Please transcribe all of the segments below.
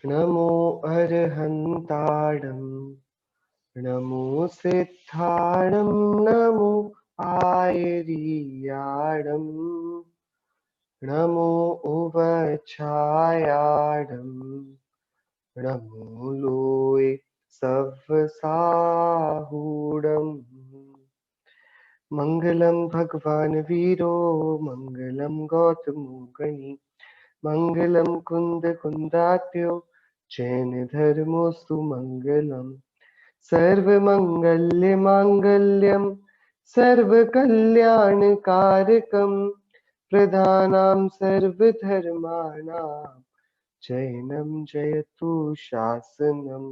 नमो अर्हन्ताणं नमो सिद्धाणं नमो आयर्याणं नमो उवचायाणं नमो लोय सव्साहूणम् मंगलम भगवान वीरो मंगलम गौतमो गणी मंगलम कुंद कुंदात्यो जैन धर्मोस्तु मंगलम सर्वमंगल्य मांगल्यम सर्वकल्याणकारकम प्रधानां सर्वधर्माणां जैनं जयतु शासनम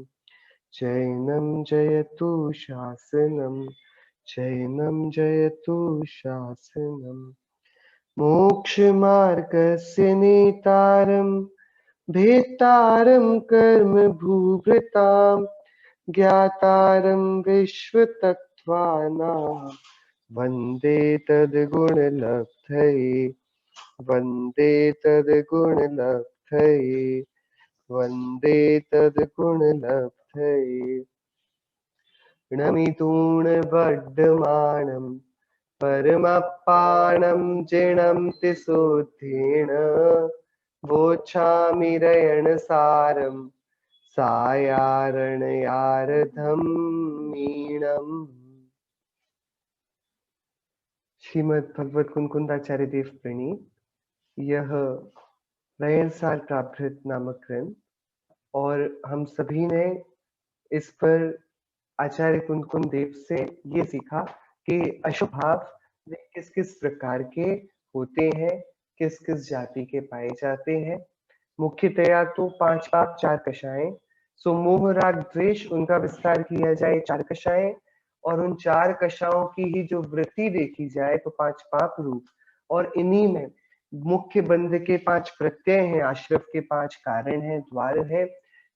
जैनं जयतु शासनम जैनं जयतु शासनम मोक्षमार्गस्य नेतारं भेत्तारं कर्म भूभृतां ज्ञातारं विश्वतत्त्वानां वन्दे तद्गुणलब्धये वन्दे तद्गुणलब्धये वन्दे तद्गुणलब्धये नमितूणवड्डमानं परमपाणं जिणं तिसोद्धेन वोच्छामि रयणसारं सायारणयारधम मीणम्। श्रीमद् भगवत कुंकुंदाचार्य देव प्रणीत यह रयणसार प्राभृत नामक ग्रंथ, और हम सभी ने इस पर आचार्य कुंकुन देव से ये सीखा कि अशुभ भाव वे किस किस प्रकार के होते हैं, किस किस जाति के पाए जाते हैं। मुख्यतया तो 5 पाप 4 कषाएं, सो मोह राग द्वेष उनका विस्तार किया जाए 4 कषाएं, और उन 4 कषाओं की ही जो वृत्ति देखी जाए तो 5 पाप रूप, और इन्हीं में मुख्य बंध के 5 प्रत्यय हैं, आश्रव के 5 कारण हैं, द्वार है,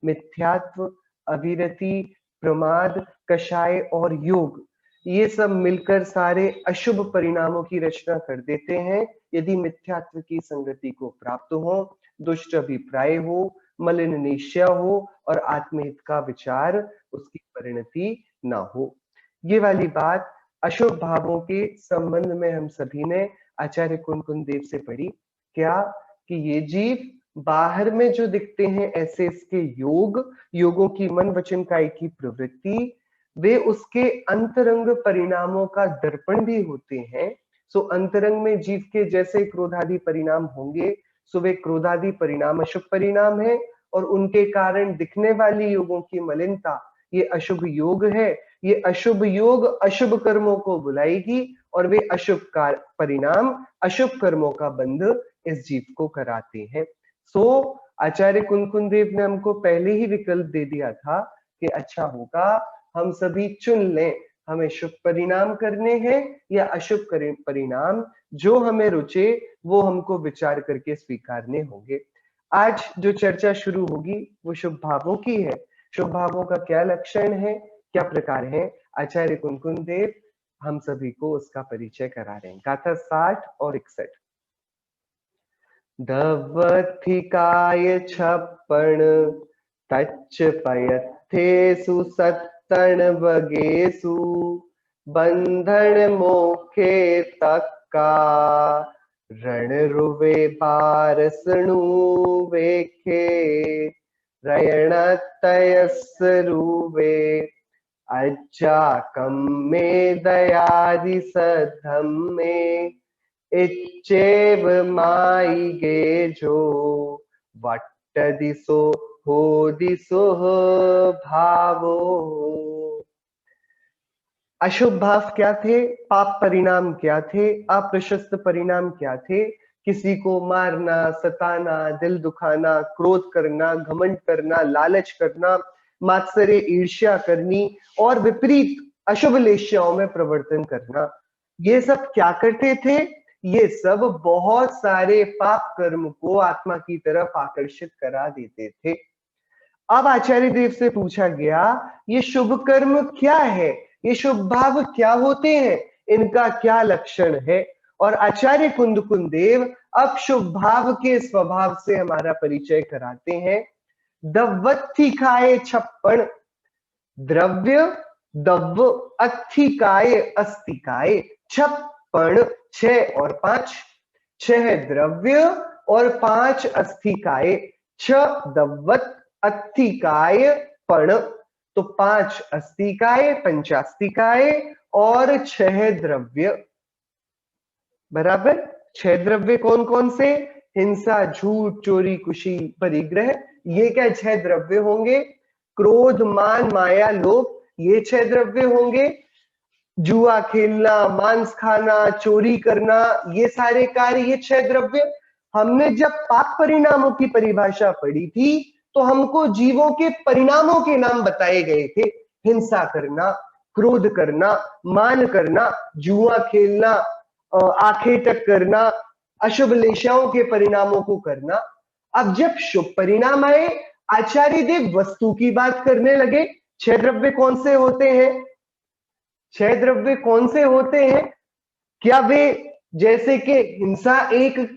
मिथ्यात्व, अविरति, प्रमाद, कषाय और योग, ये सब मिलकर सारे अशुभ परिणामों की रचना कर देते हैं यदि मिथ्यात्व की संगति को प्राप्त हो, दुष्ट अभिप्राय हो, मलिन निश्चय हो और आत्महित का विचार उसकी परिणति ना हो। ये वाली बात अशुभ भावों के संबंध में हम सभी ने आचार्य कुंकुन देव से पढ़ी। क्या कि ये जीव बाहर में जो दिखते हैं ऐसे इसके योगों की मन वचन काया की प्रवृत्ति, वे उसके अंतरंग परिणामों का दर्पण भी होते हैं। सो अंतरंग में जीव के जैसे क्रोधादि परिणाम होंगे, सो वे क्रोधादि परिणाम अशुभ परिणाम है, और उनके कारण दिखने वाली योगों की मलिनता ये अशुभ योग है। ये अशुभ योग अशुभ कर्मों को बुलाएगी और वे अशुभ परिणाम अशुभ कर्मों का बंध इस जीव को कराते हैं। सो आचार्य कुंकुन देव ने हमको पहले ही विकल्प दे दिया था कि अच्छा होगा हम सभी चुन लें, हमें शुभ परिणाम करने हैं या अशुभ परिणाम, जो हमें रुचे वो हमको विचार करके स्वीकारने होंगे। आज जो चर्चा शुरू होगी वो शुभ भावों की है। शुभ भावों का क्या लक्षण है, क्या प्रकार है, आचार्य कुंकुन देव हम सभी को उसका परिचय करा रहे हैं। गाथा 60 और 61। दवथिकाय छप्पन तच्च पयथेषु सत्तन वगेषु बंधन मोखे तक्का रण रुवे पारसणु वेखे रयणतयस्रुवे अज्जाकं मे दयादि सद्धम्मे इच्चेव मायिगे जो वट्ट दिशो हो दिशो भावो। अशुभ भाव क्या थे, पाप परिणाम क्या थे, अप्रशस्त परिणाम क्या थे, किसी को मारना, सताना, दिल दुखाना, क्रोध करना, घमंड करना, लालच करना, मात्सर्य ईर्ष्या करनी और विपरीत अशुभ लेश्याओं में प्रवर्तन करना, ये सब क्या करते थे, ये सब बहुत सारे पाप कर्म को आत्मा की तरफ आकर्षित करा देते थे। अब आचार्य देव से पूछा गया ये शुभ कर्म क्या है, ये शुभ भाव क्या होते हैं, इनका क्या लक्षण है। और आचार्य कुंदकुन देव अब शुभ भाव के स्वभाव से हमारा परिचय कराते हैं। दव्वत्थिकाय 56, द्रव्य दव्व अत्थिकाय अस्तिकाय 56, 6 और 5, 6 द्रव्य और 5 अस्थिकाय, 6 दव्वत अत्थिकाय पण, तो 5 अस्थिकाय, पंचास्तिकाय और 6 द्रव्य। बराबर। 6 द्रव्य कौन कौन से? हिंसा, झूठ, चोरी, कुशी, परिग्रह, ये क्या 6 द्रव्य होंगे। क्रोध, मान, माया, लोभ, ये 6 द्रव्य होंगे। जुआ खेलना, मांस खाना, चोरी करना, ये सारे कार्य, ये 6 द्रव्य। हमने जब पाप परिणामों की परिभाषा पढ़ी थी तो हमको जीवों के परिणामों के नाम बताए गए थे। हिंसा करना, क्रोध करना, मान करना, जुआ खेलना, आंखें टक करना, अशुभ लेशाओं के परिणामों को करना। अब जब शुभ परिणाम आए, आचार्य देव वस्तु की बात करने लगे। 6 द्रव्य कौन से होते हैं? 6 द्रव्य कौन से होते हैं? क्या वे, जैसे कि हिंसा एक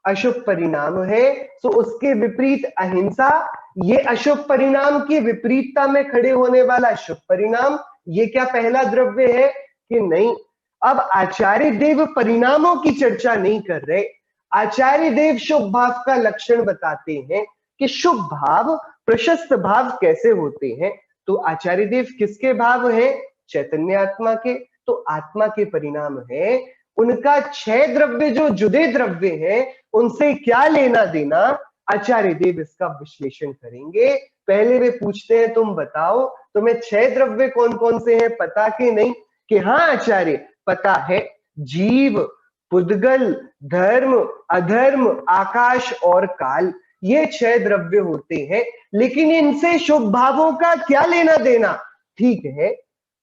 अशुभ परिणाम है तो उसके विपरीत अहिंसा, ये अशुभ परिणाम की विपरीतता में खड़े होने वाला शुभ परिणाम, ये क्या पहला द्रव्य है कि नहीं? अब आचार्य देव परिणामों की चर्चा नहीं कर रहे। आचार्य देव शुभ भाव का लक्षण बताते हैं कि शुभ भाव, प्रशस्त भाव कैसे होते हैं। तो आचार्य देव किसके भाव है? चैतन्य आत्मा के। तो आत्मा के परिणाम है, उनका 6 द्रव्य जो जुदे द्रव्य हैं, उनसे क्या लेना देना, आचार्य देव इसका विश्लेषण करेंगे। पहले वे पूछते हैं, तुम बताओ तुम्हें 6 द्रव्य कौन कौन से हैं, पता कि नहीं? कि हाँ आचार्य पता है, जीव, पुद्गल, धर्म, अधर्म, आकाश और काल, ये 6 द्रव्य होते हैं। लेकिन इनसे शुभ भावों का क्या लेना देना? ठीक है,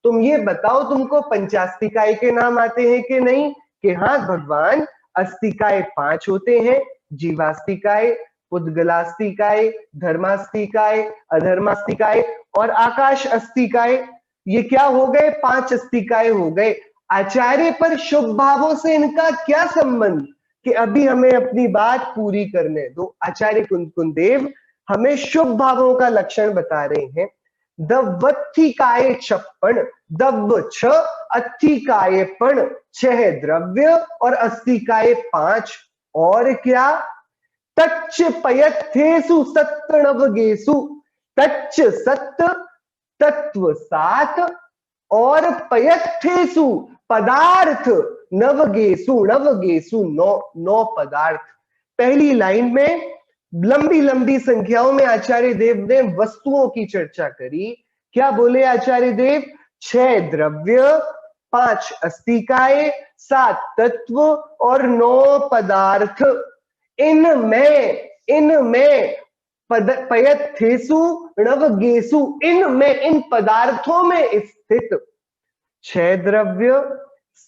तुम ये बताओ तुमको पंचास्तिकाय के नाम आते हैं कि नहीं? कि हाँ भगवान, अस्तिकाय 5 होते हैं, जीवास्तिकाय, पुद्गलास्तिकाय, धर्मास्तिकाय, अधर्मास्तिकाय और आकाश अस्तिकाय। ये क्या हो गए? 5 अस्तिकाय हो गए। आचार्य पर शुभ भावों से इनका क्या संबंध? कि अभी हमें अपनी बात पूरी करने दो। आचार्य कुंकुदेव हमें शुभ भावों का लक्षण बता रहे हैं। दव्वत्थिकाय 56, दव्व 6, अत्थिकाय पण 6 द्रव्य और अस्तिकाय 5। और क्या? तच्च पयत्थेषु सत्तनवगेषु, तच्च सत्त तत्व 7 और पयत्थेषु पदार्थ नवगेषु, नवगेषु 9 पदार्थ। पहली लाइन में लंबी लंबी संख्याओं में आचार्य देव ने वस्तुओं की चर्चा करी। क्या बोले आचार्य देव? 6 द्रव्य, 5 अस्तिकाय, 7 तत्व और 9 पदार्थ। इनमें पयत्थेषु नवगेषु, इनमें, इन पदार्थों में स्थित 6 द्रव्य,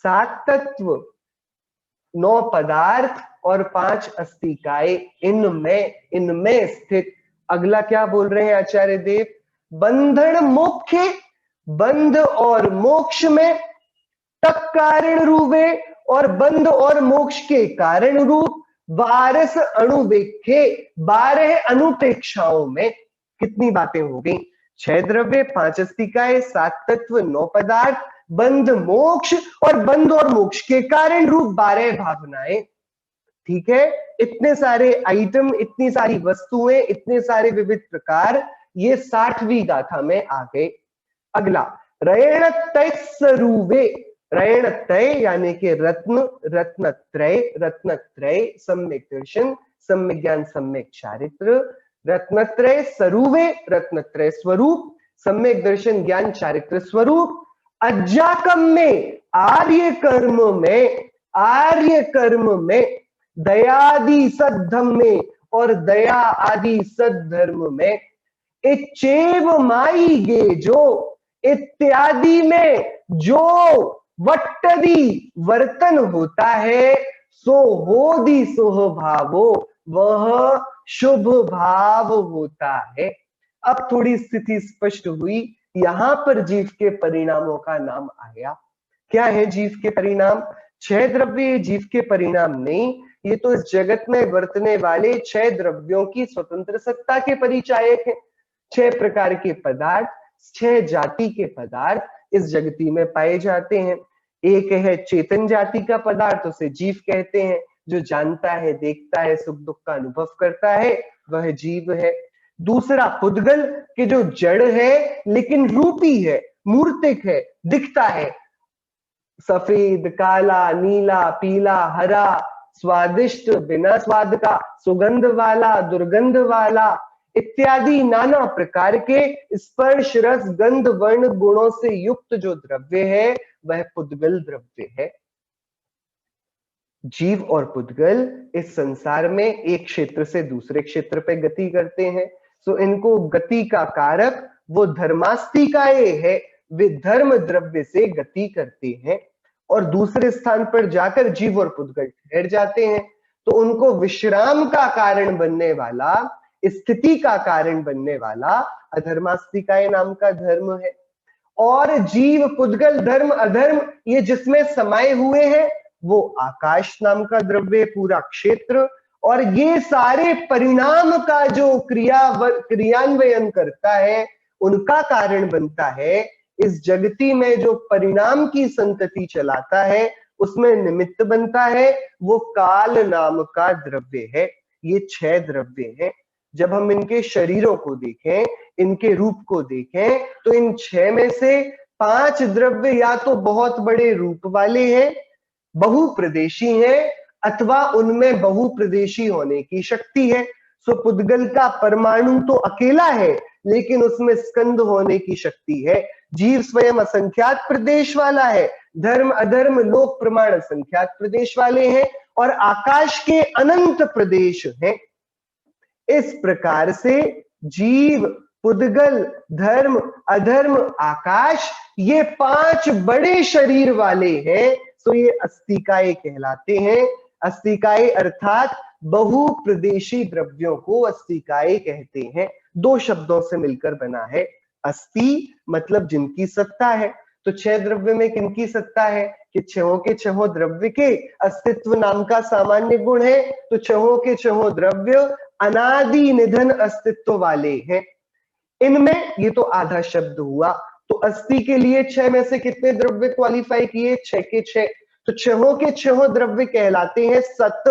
7 तत्व, 9 पदार्थ और 5 अस्तिकाय, इनमें स्थित। अगला क्या बोल रहे हैं आचार्य देव? बंधन मोक्ष, बंध और मोक्ष में तक कारण रूपे और बंध और मोक्ष के कारण रूप 12 अणुवेख्ये, 12 अनुप्रेक्षाओं में। कितनी बातें हो गई? 6 द्रव्य, 5 अस्तिकाय, 7 तत्व, 9 पदार्थ, बंध मोक्ष और बंध और मोक्ष के कारण रूप 12 भावनाएं। ठीक है, इतने सारे आइटम, इतनी सारी वस्तुएं, इतने सारे विविध प्रकार, ये 60वीं गाथा में आ गए। अगला रयण तय स्वरूपे, रयण तय यानी कि रत्न, रत्नत्रय, रत्नत्रय सम्यक दर्शन, सम्यक ज्ञान, सम्यक चारित्र, रत्नत्रय स्वरूपे, रत्नत्रय स्वरूप, सम्यक दर्शन, ज्ञान, चारित्र स्वरूप। अज्जाकम में, आर्य कर्म में, आर्य कर्म में, दयादि सद्धम में और दया आदि सद्धर्म में, इच्छेव माई गे जो, इत्यादि में जो वट्टदी वर्तन होता है, सो होदि सोह भावो, वह शुभ भाव होता है। अब थोड़ी स्थिति स्पष्ट हुई। यहां पर जीव के परिणामों का नाम आया। क्या है जीव के परिणाम? 6 द्रव्य जीव के परिणाम नहीं, ये तो इस जगत में बरतने वाले 6 द्रव्यों की स्वतंत्र सत्ता के परिचायक हैं। 6 प्रकार के पदार्थ, 6 जाति के पदार्थ इस जगती में पाए जाते हैं। एक है चेतन जाति का पदार्थ, उसे जीव कहते हैं। जो जानता है, देखता है, सुख दुख का अनुभव करता है, वह जीव है। दूसरा पुद्गल, कि जो जड़ है लेकिन रूपी है, मूर्तिक है, दिखता है, सफेद, काला, नीला, पीला, हरा, स्वादिष्ट, बिना स्वाद का, सुगंध वाला, दुर्गंध वाला इत्यादि नाना प्रकार के स्पर्श, रस, गंध, वर्ण गुणों से युक्त जो द्रव्य है वह पुद्गल द्रव्य है। जीव और पुद्गल इस संसार में एक क्षेत्र से दूसरे क्षेत्र पे गति करते हैं। सो इनको गति का कारक वो धर्मास्तिकाए है, वे धर्म द्रव्य से गति करते हैं और दूसरे स्थान पर जाकर जीव और पुद्गल ठहर जाते हैं। तो उनको विश्राम का कारण बनने वाला, स्थिति का कारण बनने वाला अधर्मास्तिकाए नाम का धर्म है। और जीव, पुद्गल, धर्म, अधर्म ये जिसमें समाये हुए हैं वो आकाश नाम का द्रव्य, पूरा क्षेत्र। और ये सारे परिणाम का जो क्रियान्वयन करता है, उनका कारण बनता है। इस जगती में जो परिणाम की संतति चलाता है उसमें निमित्त बनता है, वो काल नाम का द्रव्य है। ये 6 द्रव्य हैं। जब हम इनके शरीरों को देखें, इनके रूप को देखें, तो इन 6 में से 5 द्रव्य या तो बहुत बड़े रूप वाले हैं, बहुप्रदेशी हैं, अथवा उनमें बहुप्रदेशी होने की शक्ति है। सो पुद्गल का परमाणु तो अकेला है लेकिन उसमें स्कंद होने की शक्ति है। जीव स्वयं असंख्यात प्रदेश वाला है, धर्म, अधर्म, लोक, प्रमाण असंख्यात प्रदेश वाले हैं और आकाश के अनंत प्रदेश हैं। इस प्रकार से जीव, पुद्गल, धर्म, अधर्म, आकाश ये 5 बड़े शरीर वाले हैं। तो ये अस्तिकाए कहलाते हैं। अस्तिकाए अर्थात बहुप्रदेशी द्रव्यों को अस्तिकाए कहते हैं। 2 शब्दों से मिलकर बना है। अस्ति मतलब जिनकी सत्ता है। तो 6 द्रव्य में किनकी सत्ता है कि 6 के 6 द्रव्य के अस्तित्व नाम का सामान्य गुण है। तो 6 के 6 द्रव्य अनादि निधन अस्तित्व वाले हैं। इनमें ये तो आधा शब्द हुआ। तो अस्थि के लिए 6 में से कितने द्रव्य क्वालिफाई किए? 6 के 6। तो 6 के 6 द्रव्य कहलाते हैं सत।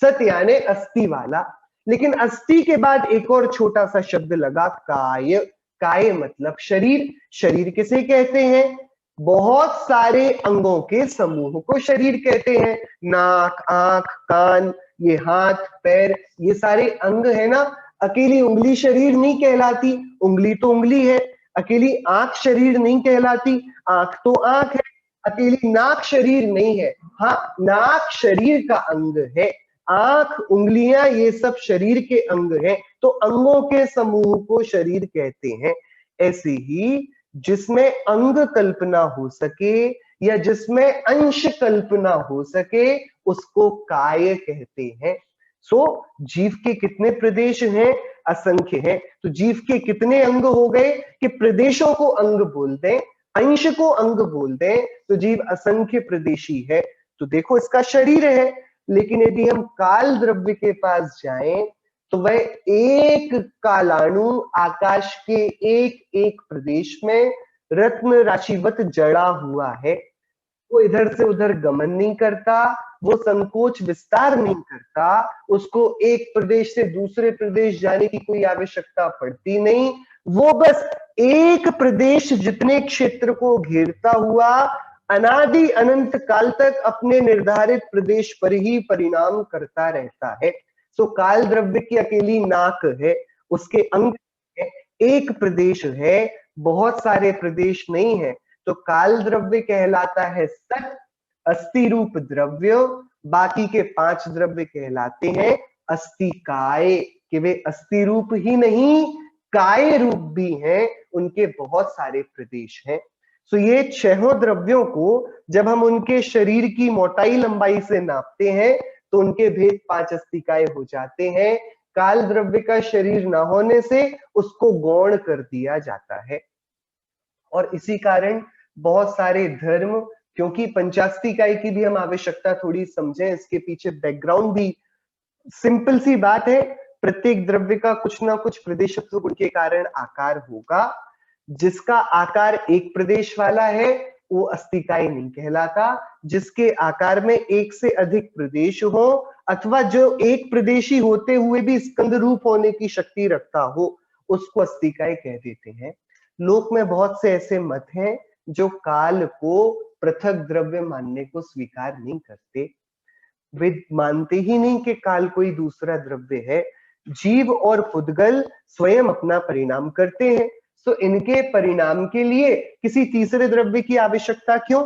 सत यानी अस्थि वाला। लेकिन अस्थि के बाद एक और छोटा सा शब्द लगा, काय। काय मतलब शरीर। शरीर किसे कहते हैं? बहुत सारे अंगों के समूह को शरीर कहते हैं। नाक, आंख, कान, ये हाथ, पैर, ये सारे अंग है ना। अकेली उंगली शरीर नहीं कहलाती, उंगली तो उंगली है। अकेली आंख शरीर नहीं कहलाती, आंख तो आंख है। अकेली नाक शरीर नहीं है, हाँ नाक शरीर का अंग है। आंख, उंगलियां ये सब शरीर के अंग हैं। तो अंगों के समूह को शरीर कहते हैं। ऐसे ही जिसमें अंग कल्पना हो सके या जिसमें अंश कल्पना हो सके उसको काय कहते हैं। सो जीव के कितने प्रदेश हैं? असंख्य हैं। तो जीव के कितने अंग हो गए कि प्रदेशों को अंग बोल दें, अंश को अंग बोल दें, तो जीव असंख्य प्रदेशी है। तो देखो इसका शरीर है, लेकिन यदि हम काल द्रव्य के पास जाएं तो वह एक कालाणु आकाश के एक एक प्रदेश में रत्न राशिवत जड़ा हुआ है। वो इधर से उधर गमन नहीं करता, वो संकोच विस्तार नहीं करता, उसको एक प्रदेश से दूसरे प्रदेश जाने की कोई आवश्यकता पड़ती नहीं। वो बस एक प्रदेश जितने क्षेत्र को घेरता हुआ अनादि अनंत काल तक अपने निर्धारित प्रदेश पर ही परिणाम करता रहता है। सो काल द्रव्य की अकेली नाक है, उसके अंग है, एक प्रदेश है, बहुत सारे प्रदेश नहीं है। तो काल द्रव्य कहलाता है सत, अस्थि रूप द्रव्य। बाकी के 5 द्रव्य कहलाते हैं अस्तिकाय, कि वे अस्थि रूप ही नहीं काय रूप भी हैं, उनके बहुत सारे प्रदेश हैं। सो ये 6 द्रव्यों को जब हम उनके शरीर की मोटाई लंबाई से नापते हैं तो उनके भेद 5 अस्तिकाय हो जाते हैं। काल द्रव्य का शरीर न होने से उसको गौण कर दिया जाता है और इसी कारण बहुत सारे धर्म, क्योंकि पंचास्ती इकाई की भी हम आवश्यकता थोड़ी समझें, इसके पीछे बैकग्राउंड भी। सिंपल सी बात है, प्रत्येक द्रव्य का कुछ ना कुछ प्रदेशत्व गुण के कारण आकार होगा। जिसका आकार एक प्रदेश वाला है वो अस्थिकाय नहीं कहलाता। जिसके आकार में एक से अधिक प्रदेश हो अथवा जो एक प्रदेशी होते हुए भी स्कंद रूप होने की शक्ति रखता हो उसको अस्थिकाय कह देते हैं। लोक में बहुत से ऐसे मत हैं जो काल को पृथक द्रव्य मानने को स्वीकार नहीं करते। वे मानते ही नहीं कि काल कोई दूसरा द्रव्य है। जीव और पुद्गल स्वयं अपना परिणाम करते हैं, तो इनके परिणाम के लिए किसी तीसरे द्रव्य की आवश्यकता क्यों?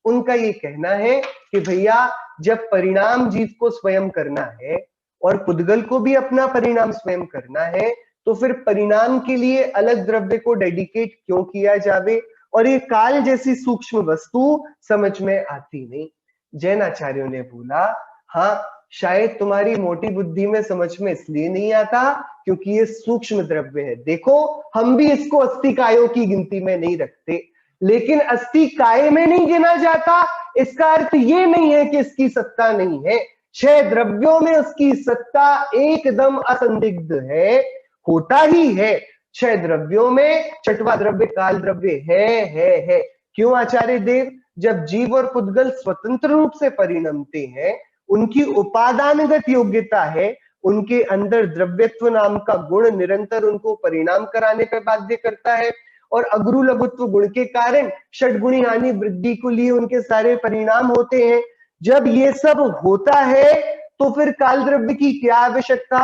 उनका ये कहना है कि भैया जब परिणाम जीव को स्वयं करना है और पुद्गल को भी अपना परिणाम स्वयं करना है तो फिर परिणाम के लिए अलग द्रव्य को डेडिकेट क्यों किया जावे? और ये काल जैसी सूक्ष्म वस्तु समझ में आती नहीं। जैन आचार्यों ने बोला, हाँ शायद तुम्हारी मोटी बुद्धि में समझ में इसलिए नहीं आता क्योंकि ये सूक्ष्म द्रव्य है। देखो हम भी इसको अस्थिकायों की गिनती में नहीं रखते, लेकिन अस्थिकाय में नहीं गिना जाता इसका अर्थ ये नहीं है कि इसकी सत्ता नहीं है। 6 द्रव्यों में उसकी सत्ता एकदम असंदिग्ध है, होता ही है। 6 द्रव्यों में छठवां द्रव्य काल द्रव्य है। क्यों आचार्य देव? जब जीव और पुद्गल स्वतंत्र रूप से परिणमते हैं, उनकी उपादानगत योग्यता है, उनके अंदर द्रव्यत्व नाम का गुण निरंतर उनको परिणाम कराने पर बाध्य करता है और अग्रु लघुत्व गुण के कारण षड्गुणी हानि वृद्धि को लिए उनके सारे परिणाम होते हैं। जब ये सब होता है तो फिर काल द्रव्य की क्या आवश्यकता?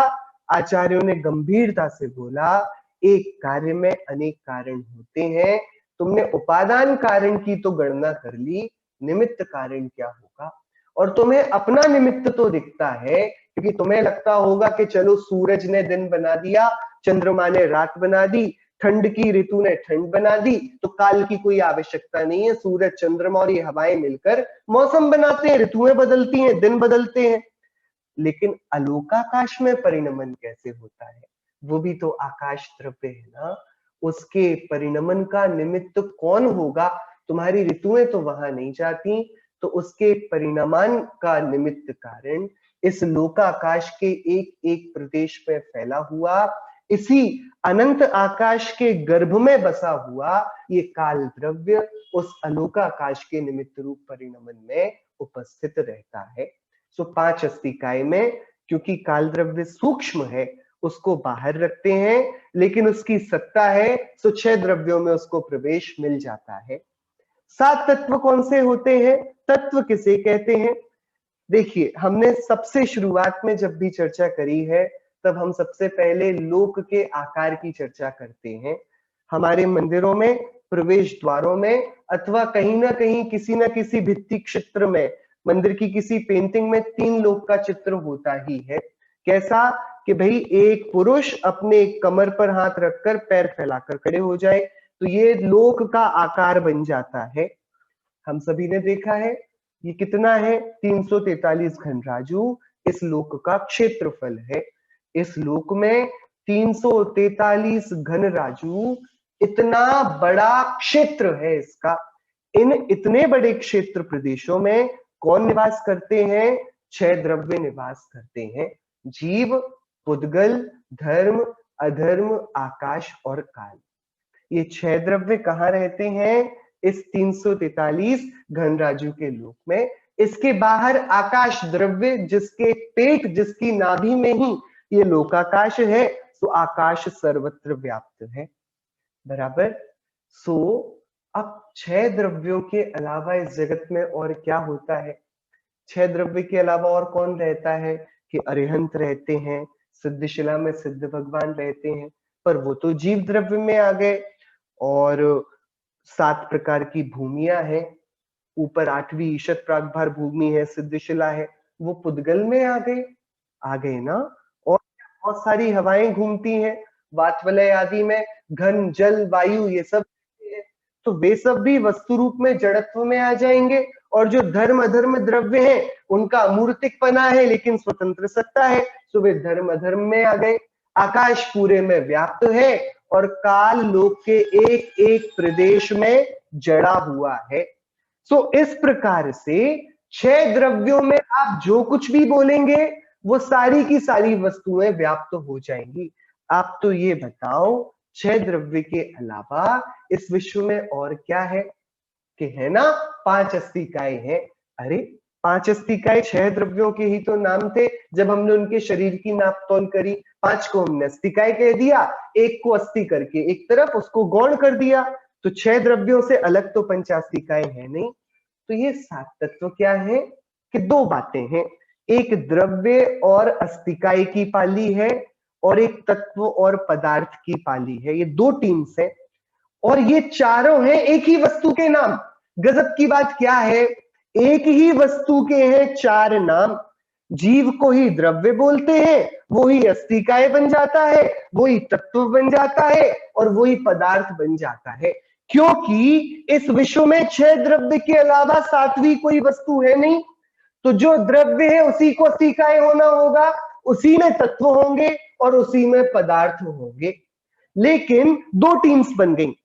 आचार्यों ने गंभीरता से बोला, एक कार्य में अनेक कारण होते हैं। तुमने उपादान कारण की तो गणना कर ली, निमित्त कारण क्या होगा? और तुम्हें अपना निमित्त तो दिखता है क्योंकि तुम्हें लगता होगा कि चलो सूरज ने दिन बना दिया, चंद्रमा ने रात बना दी, ठंड की ऋतु ने ठंड बना दी, तो काल की कोई आवश्यकता नहीं है। सूरज चंद्रमा और ये हवाएं मिलकर मौसम बनाते हैं, ऋतुएं बदलती हैं, दिन बदलते हैं। लेकिन अलोकाकाश में परिणमन कैसे होता है? वो भी तो आकाश द्रव्य है ना। उसके परिणमन का निमित्त कौन होगा? तुम्हारी ऋतुएं तो वहां नहीं जाती, तो उसके परिणमान का निमित्त कारण इस लोकाकाश के एक एक प्रदेश में फैला हुआ, इसी अनंत आकाश के गर्भ में बसा हुआ ये काल द्रव्य उस अलोकाकाश के निमित्त रूप परिणमन में उपस्थित रहता है। सो 5 अस्थिकाय में क्योंकि काल द्रव्य सूक्ष्म है उसको बाहर रखते हैं, लेकिन उसकी सत्ता है सो 6 द्रव्यों में उसको प्रवेश मिल जाता है। 7 तत्व कौन से होते हैं? तत्व किसे कहते हैं? देखिए, हमने सबसे शुरुआत में जब भी चर्चा करी है तब हम सबसे पहले लोक के आकार की चर्चा करते हैं। हमारे मंदिरों में प्रवेश द्वारों में अथवा कहीं ना कहीं किसी ना किसी भित्ति क्षेत्र में मंदिर की किसी पेंटिंग में 3 लोक का चित्र होता ही है। कैसा? कि भाई एक पुरुष अपने कमर पर हाथ रखकर पैर फैलाकर खड़े हो जाए, तो ये लोक का आकार बन जाता है। हम सभी ने देखा है। ये कितना है? 343 घन राजू इस लोक का क्षेत्रफल है। इस लोक में 343 घन राजू इतना बड़ा क्षेत्र है इसका। इन इतने बड़े क्षेत्र प्रदेशों में कौन निवास करते हैं? 6 द्रव्य निवास करते हैं। जीव, पुद्गल, धर्म, अधर्म, आकाश और काल। ये 6 द्रव्य कहाँ रहते हैं? इस 343 घन राजू के लोक में। इसके बाहर आकाश द्रव्य, जिसके पेट, जिसकी नाभि में ही ये लोकाकाश है, तो आकाश सर्वत्र व्याप्त है। बराबर। सो अब 6 द्रव्यों के अलावा इस जगत में और क्या होता है? 6 द्रव्य के अलावा और कौन रहता है? कि अरिहंत रहते हैं, सिद्धशिला में सिद्ध भगवान रहते हैं, पर वो तो जीव द्रव्य में आ गए। और 7 प्रकार की भूमियां हैं, ऊपर 8वीं ईशत प्रागभार भूमि है, सिद्धशिला है, वो पुद्गल में आ गए ना। और बहुत सारी हवाएं घूमती हैं वातवलय आदि में, घन जल वायु ये सब है, तो वे सब भी वस्तु रूप में जड़त्व में आ जाएंगे। और जो धर्म अधर्म द्रव्य है उनका अमूर्तिकपना है लेकिन स्वतंत्र सत्ता है, तो वे धर्म अधर्म में आ गए। आकाश पूरे में व्याप्त है और काल लोक के एक एक प्रदेश में जड़ा हुआ है। इस प्रकार से 6 द्रव्यों में आप जो कुछ भी बोलेंगे वो सारी की सारी वस्तुएं व्याप्त हो जाएंगी। आप तो ये बताओ 6 द्रव्य के अलावा इस विश्व में और क्या है? कि है ना 5 अस्तिकाएं हैं। अरे 5 अस्तिकाएं 6 द्रव्यों के ही तो नाम थे। जब हमने उनके शरीर की नाप तौल करी, 5 को हमने अस्तिकाएं कह दिया, एक को अस्थि करके एक तरफ उसको गौण कर दिया, तो 6 द्रव्यों से अलग तो पंचास्तिकाएं है नहीं। तो ये 7 तत्व क्या है? कि 2 बातें हैं, एक द्रव्य और अस्तिकाय की पाली है और एक तत्व और पदार्थ की पाली है। ये 2 टीम्स हैं और ये चारों हैं एक ही वस्तु के नाम। गजब की बात क्या है, एक ही वस्तु के हैं 4 नाम। जीव को ही द्रव्य बोलते हैं, वो ही अस्तिकाय बन जाता है, वो ही तत्व बन जाता है और वो ही पदार्थ बन जाता है। क्योंकि इस विश्व में 6 द्रव्य के अलावा 7वीं कोई वस्तु है नहीं। तो जो द्रव्य है उसी को अस्तिकाय होना होगा, उसी में तत्व होंगे और उसी में पदार्थ होंगे। लेकिन 2 टीम्स बन गई,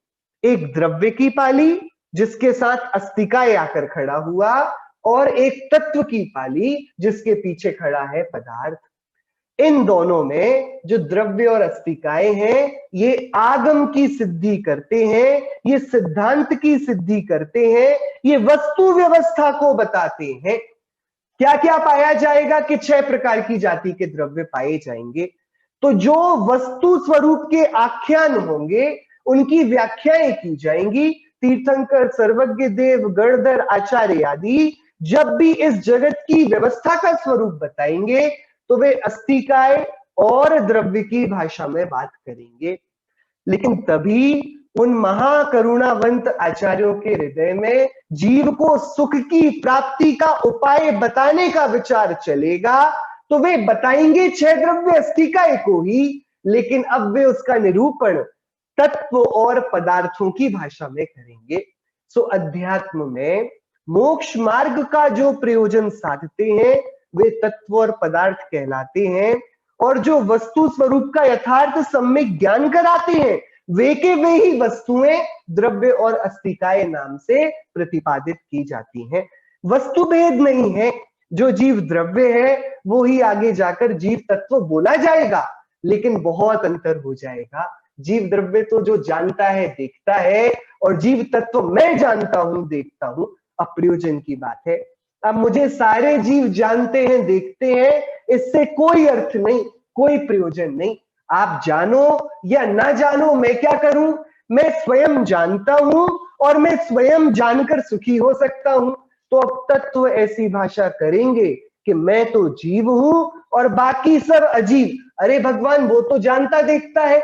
एक द्रव्य की पाली जिसके साथ अस्तिकाय आकर खड़ा हुआ और एक तत्व की पाली जिसके पीछे खड़ा है पदार्थ। इन दोनों में जो द्रव्य और अस्तिकाएं हैं ये आगम की सिद्धि करते हैं, ये सिद्धांत की सिद्धि करते हैं, ये वस्तु व्यवस्था को बताते हैं। क्या क्या पाया जाएगा कि 6 प्रकार की जाति के द्रव्य पाए जाएंगे। तो जो वस्तु स्वरूप के आख्यान होंगे उनकी व्याख्याएं की जाएंगी। तीर्थंकर, सर्वज्ञ देव, गणधर, आचार्य आदि जब भी इस जगत की व्यवस्था का स्वरूप बताएंगे तो वे अस्तिकाय और द्रव्य की भाषा में बात करेंगे। लेकिन तभी उन महाकरुणावंत आचार्यों के हृदय में जीव को सुख की प्राप्ति का उपाय बताने का विचार चलेगा तो वे बताएंगे 6 द्रव्य अस्तिकाय को ही, लेकिन अब वे उसका निरूपण तत्व और पदार्थों की भाषा में करेंगे। अध्यात्म में मोक्ष मार्ग का जो प्रयोजन साधते हैं वे तत्व और पदार्थ कहलाते हैं और जो वस्तु स्वरूप का यथार्थ सम्यक ज्ञान कराते हैं वे के वे ही वस्तुएं द्रव्य और अस्तिकाय नाम से प्रतिपादित की जाती हैं। वस्तु भेद नहीं है, जो जीव द्रव्य है वो ही आगे जाकर जीव तत्व बोला जाएगा, लेकिन बहुत अंतर हो जाएगा। जीव द्रव्य तो जो जानता है देखता है और जीव तत्व मैं जानता हूं देखता हूं, अप्रयोजन की बात है। अब मुझे सारे जीव जानते हैं देखते हैं इससे कोई अर्थ नहीं, कोई प्रयोजन नहीं। आप जानो या ना जानो मैं क्या करूं, मैं स्वयं जानता हूं और मैं स्वयं जानकर सुखी हो सकता हूं। तो अब तत्व ऐसी भाषा करेंगे कि मैं तो जीव हूं और बाकी सब अजीब। अरे भगवान वो तो जानता देखता है,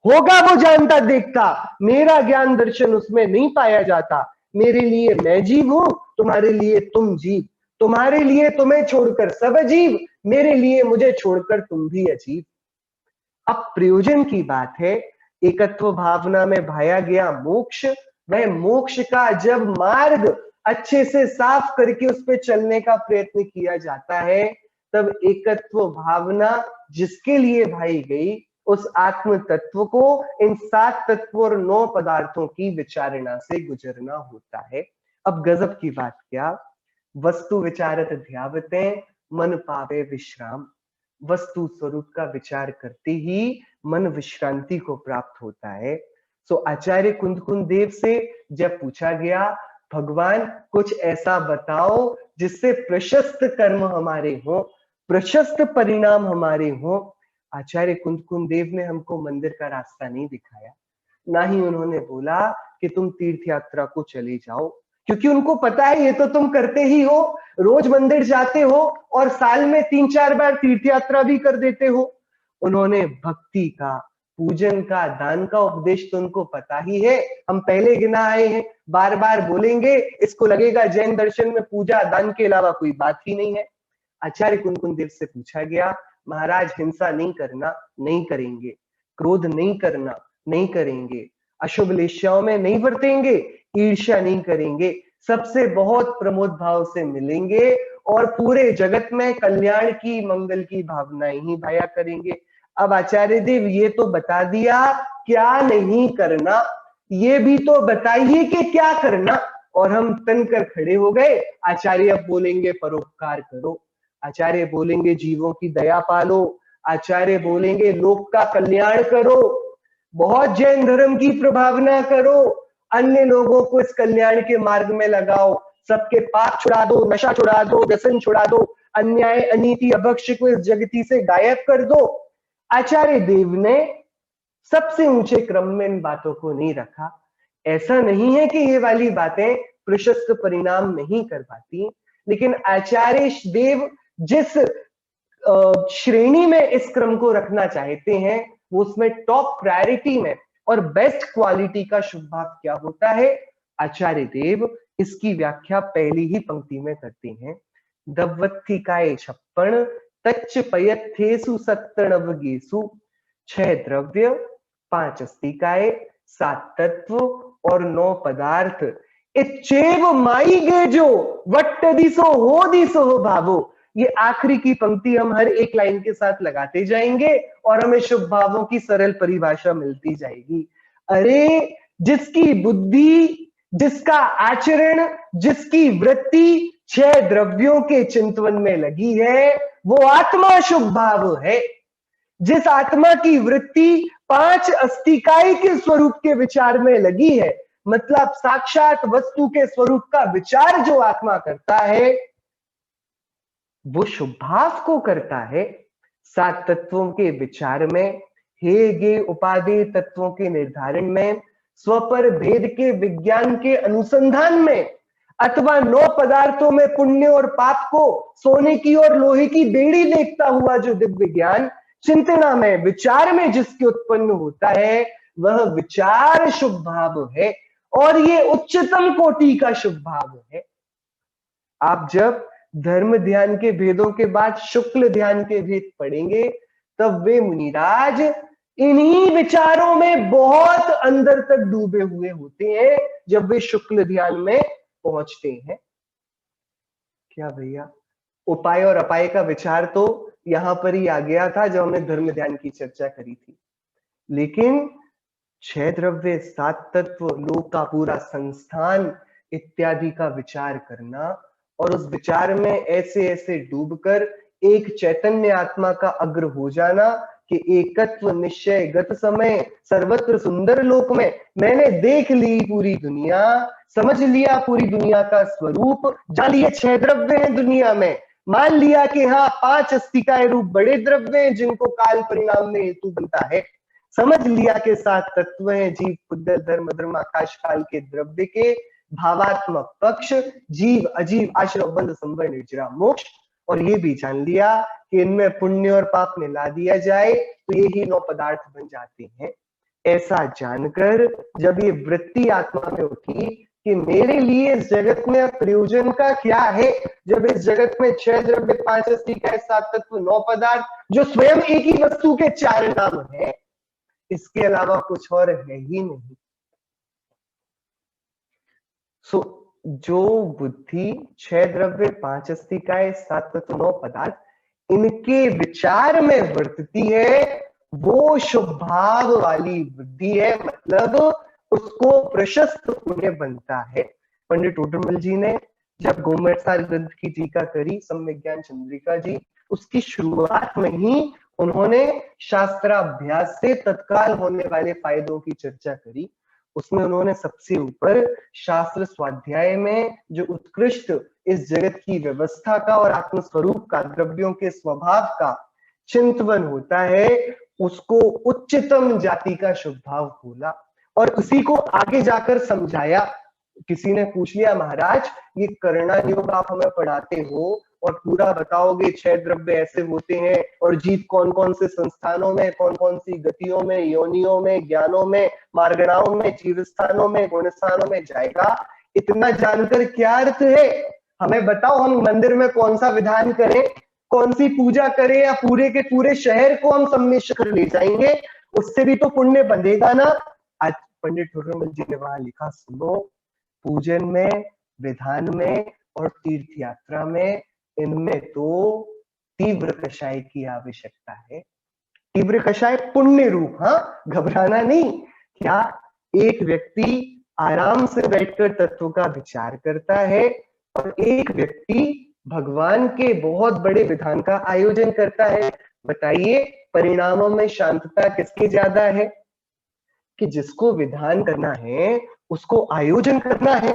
होगा वो जानता देखता, मेरा ज्ञान दर्शन उसमें नहीं पाया जाता। मेरे लिए मैं जीव हूं, तुम्हारे लिए तुम जीव, तुम्हारे लिए तुम्हें छोड़कर सब अजीब, मेरे लिए मुझे छोड़कर तुम भी अजीब। अब प्रयोजन की बात है, एकत्व भावना में भाया गया मोक्ष, वह मोक्ष का जब मार्ग अच्छे से साफ करके उस पर चलने का प्रयत्न किया जाता है तब एकत्व भावना जिसके लिए भाई गई उस आत्म तत्व को इन 7 तत्वों और 9 पदार्थों की विचारणा से गुजरना होता है। अब गजब की बात क्या, वस्तु विचारत ध्यावते मन पावे विश्राम। वस्तु स्वरूप का विचार करते ही मन विश्रांति को प्राप्त होता है। आचार्य कुंद देव से जब पूछा गया भगवान कुछ ऐसा बताओ जिससे प्रशस्त कर्म हमारे हो, प्रशस्त परिणाम हमारे हो। आचार्य कुंद देव ने हमको मंदिर का रास्ता नहीं दिखाया, ना ही उन्होंने बोला कि तुम तीर्थ यात्रा को चले जाओ, क्योंकि उनको पता है ये तो तुम करते ही हो, रोज मंदिर जाते हो और साल में 3-4 बार तीर्थ यात्रा भी कर देते हो। उन्होंने भक्ति का, पूजन का, दान का उपदेश तो उनको पता ही है, हम पहले गिना आए हैं, बार बार बोलेंगे इसको लगेगा जैन दर्शन में पूजा दान के अलावा कोई बात ही नहीं है। आचार्य कुंद देव से पूछा गया महाराज हिंसा नहीं करना, नहीं करेंगे, क्रोध नहीं करना, नहीं करेंगे, अशुभ लेश्याओं में नहीं बरतेंगे, ईर्ष्या नहीं करेंगे, सबसे बहुत प्रमोद भाव से मिलेंगे और पूरे जगत में कल्याण की, मंगल की भावनाएं ही भाया करेंगे। अब आचार्य देव ये तो बता दिया क्या नहीं करना, ये भी तो बताइए कि क्या करना। और हम तनकर खड़े हो गए। आचार्य अब बोलेंगे परोपकार करो, आचार्य बोलेंगे जीवों की दया पालो, आचार्य बोलेंगे लोक का कल्याण करो, बहुत जैन धर्म की प्रभावना करो, अन्य लोगों को इस कल्याण के मार्ग में लगाओ, सबके पाप छुड़ा दो, नशा छुड़ा दो, व्यसन छुड़ा दो, अन्याय अनीति अभक्ष को इस जगती से गायब कर दो। आचार्य देव ने सबसे ऊंचे क्रम में इन बातों को नहीं रखा। ऐसा नहीं है कि ये वाली बातें प्रशस्त परिणाम नहीं कर पाती, लेकिन आचार्य देव जिस श्रेणी में इस क्रम को रखना चाहते हैं वो उसमें टॉप प्रायोरिटी में और बेस्ट क्वालिटी का शुभ भाव क्या होता है, आचार्य देव इसकी व्याख्या पहली ही पंक्ति में करते हैं। दवत्थिकाय 56 तच्च पयत्थेसु सत्तणवगेसु 6 द्रव्य 5 अस्तिकाय 7 तत्व और 9 पदार्थ इच्छेव माई गे जो वट्ट दिसो हो दिसो हो भावो। ये आखिरी की पंक्ति हम हर एक लाइन के साथ लगाते जाएंगे और हमें शुभ भावों की सरल परिभाषा मिलती जाएगी। अरे जिसकी बुद्धि, जिसका आचरण, जिसकी वृत्ति 6 द्रव्यों के चिंतन में लगी है वो आत्मा शुभ भाव है। जिस आत्मा की वृत्ति 5 अस्तिकाय के स्वरूप के विचार में लगी है, मतलब साक्षात वस्तु के स्वरूप का विचार जो आत्मा करता है वो शुभ भाव को करता है। 7 तत्वों के विचार में, हे गे उपादेय तत्वों के निर्धारण में, स्वपर भेद के विज्ञान के अनुसंधान में, अथवा 9 पदार्थों में पुण्य और पाप को सोने की और लोहे की बेड़ी देखता हुआ जो दिव्य ज्ञान चिंतना में, विचार में जिसके उत्पन्न होता है वह विचार शुभ भाव है और ये उच्चतम कोटि का शुभ भाव है। आप जब धर्म ध्यान के भेदों के बाद शुक्ल ध्यान के भेद पढ़ेंगे तब वे मुनिराज इन्हीं विचारों में बहुत अंदर तक डूबे हुए होते हैं जब वे शुक्ल ध्यान में पहुंचते हैं। क्या भैया, उपाय और अपाय का विचार तो यहां पर ही आ गया था जब हमने धर्म ध्यान की चर्चा करी थी, लेकिन 6 द्रव्य, 7 तत्व, लोक का पूरा संस्थान इत्यादि का विचार करना और उस विचार में ऐसे ऐसे डूबकर एक चैतन्य आत्मा का अग्र हो जाना कि एकत्व निश्चय गत समय सर्वत्र सुंदर लोक में मैंने देख ली पूरी दुनिया, समझ लिया पूरी दुनिया का स्वरूप, जान लिए 6 द्रव्य हैं दुनिया में, मान लिया कि हाँ 5 अस्तिकाय रूप बड़े द्रव्य हैं जिनको काल परिणाम में हेतु बनता है, समझ लिया के 7 तत्व हैं जीव पुद्गल धर्म धर्म आकाश काल के द्रव्य के भावात्मक पक्ष, जीव अजीव आश्रम बंध संवर निर्जरा मोक्ष, और ये भी जान लिया कि इनमें पुण्य और पाप मिला दिया जाए तो ये ही 9 पदार्थ बन जाते हैं। ऐसा जानकर जब ये वृत्ति आत्मा में उठी कि मेरे लिए इस जगत में प्रयोजन का क्या है, जब इस जगत में 6 द्रव्य 5 अस्तिकाय 7 तत्व 9 पदार्थ जो स्वयं एक ही वस्तु के 4 नाम है, इसके अलावा कुछ और है ही नहीं। जो बुद्धि 6 द्रव्य 5 अस्तिकाय 7 तत्व 9 पदार्थ इनके विचार में वर्तती है वो शुभ भाव वाली बुद्धि है, मतलब उसको प्रशस्त पुण्य बनता है। पंडित टोडरमल जी ने जब गोमटसार ग्रंथ की टीका करी सम्यज्ञान चंद्रिका जी, उसकी शुरुआत में ही उन्होंने शास्त्राभ्यास से तत्काल होने वाले फायदों की चर्चा करी। उसमें उन्होंने सबसे ऊपर शास्त्र स्वाध्याय में जो उत्कृष्ट इस जगत की व्यवस्था का और आत्मस्वरूप का द्रव्यों के स्वभाव का चिंतन होता है उसको उच्चतम जाति का शुभ भाव बोला और उसी को आगे जाकर समझाया। किसी ने पूछ लिया महाराज ये करना योग आप हमें पढ़ाते हो और पूरा बताओगे 6 द्रव्य ऐसे होते हैं और जीव कौन कौन से संस्थानों में, कौन कौन सी गतियों में, योनियों में, ज्ञानों में, मार्गणाओं में, जीव स्थानों में, गुण स्थानों में जाएगा, इतना जानकर क्या अर्थ है? हमें बताओ हम मंदिर में कौन सा विधान करें, कौन सी पूजा करें या पूरे के पूरे शहर को हम सम्मिश्र कर ले जाएंगे, उससे भी तो पुण्य बंधेगा ना। आज पंडित टोडरमल जी ने वहां लिखा, सुनो, पूजन में, विधान में और तीर्थ यात्रा में इनमें तो तीव्र कषाय की आवश्यकता है। तीव्र कषाय पुण्य रूप, हाँ घबराना नहीं। क्या एक व्यक्ति आराम से बैठकर तत्व का विचार करता है, और एक व्यक्ति भगवान के बहुत बड़े विधान का आयोजन करता है। बताइए परिणामों में शांतता किसकी ज्यादा है? कि जिसको विधान करना है, उसको आयोजन करना है,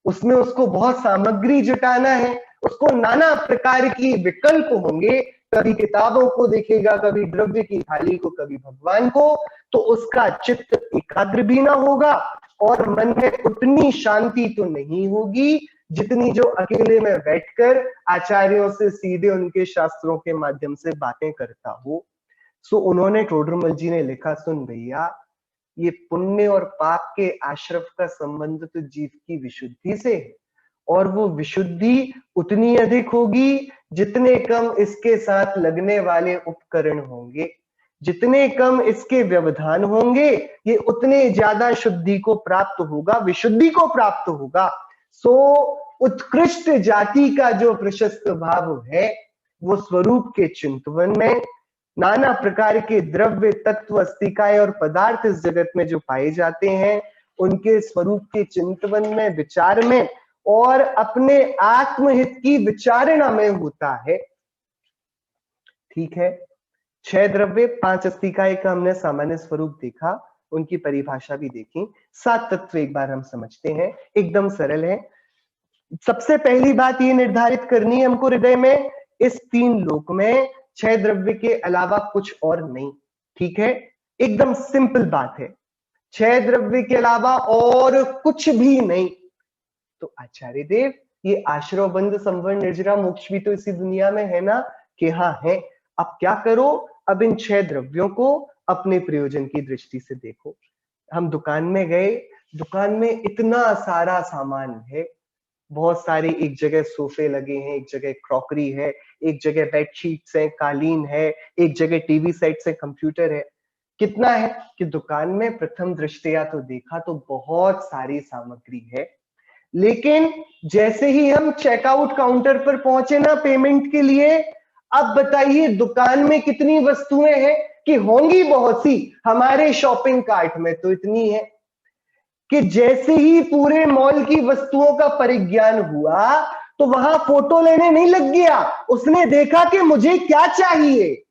उसमें उसको बहुत सामग्री जुटाना है, उसको नाना प्रकार की विकल्प होंगे, कभी किताबों को देखेगा, कभी द्रव्य की थाली को, कभी भगवान को, तो उसका चित्त एकाग्र भी ना होगा और मन में उतनी शांति तो नहीं होगी जितनी जो अकेले में बैठकर आचार्यों से सीधे उनके शास्त्रों के माध्यम से बातें करता हो। सो उन्होंने टोडरमल जी ने लिखा, सुन भैया, ये पुण्य और पाप के आश्रव का संबंध तो जीव की विशुद्धि से है, और वो विशुद्धि उतनी अधिक होगी जितने कम इसके साथ लगने वाले उपकरण होंगे, जितने कम इसके व्यवधान होंगे, ये उतने ज्यादा शुद्धि को प्राप्त होगा, विशुद्धि को प्राप्त होगा। सो उत्कृष्ट जाति का जो प्रशस्त भाव है, वो स्वरूप के चिंतन में नाना प्रकार के द्रव्य, तत्व, अस्तिकाएं और पदार्थ इस जगत में जो पाए जाते हैं, उनके स्वरूप के चिंतन में, विचार में और अपने आत्महित की विचारणा में होता है। ठीक है, 6 द्रव्य 5 अस्तिकाएं का हमने सामान्य स्वरूप देखा, उनकी परिभाषा भी देखी। 7 तत्व एक बार हम समझते हैं, एकदम सरल है। सबसे पहली बात ये निर्धारित करनी है हमको हृदय में, इस 3 लोक में 6 द्रव्य के अलावा कुछ और नहीं। ठीक है, एकदम सिंपल बात है, 6 द्रव्य के अलावा और कुछ भी नहीं। तो आचार्य देव, ये आश्रव, बंध, संवरण, निर्जरा, मोक्ष भी तो इसी दुनिया में है ना? कि हाँ है। अब क्या करो, अब इन 6 द्रव्यों को अपने प्रयोजन की दृष्टि से देखो। हम दुकान में गए, दुकान में इतना सारा सामान है, बहुत सारे, एक जगह सोफे लगे हैं, एक जगह क्रॉकरी है, एक जगह बेडशीट्स है, कालीन है, एक जगह टीवी सेट्स है, कंप्यूटर है। कितना है कि दुकान में प्रथम दृष्टया तो देखा तो बहुत सारी सामग्री है, लेकिन जैसे ही हम चेकआउट काउंटर पर पहुंचे ना पेमेंट के लिए, अब बताइए दुकान में कितनी वस्तुएं हैं? कि होंगी बहुत सी, हमारे शॉपिंग कार्ट में तो इतनी है कि जैसे ही पूरे मॉल की वस्तुओं का परिज्ञान हुआ तो वहां फोटो लेने नहीं लग गया, उसने देखा कि मुझे क्या चाहिए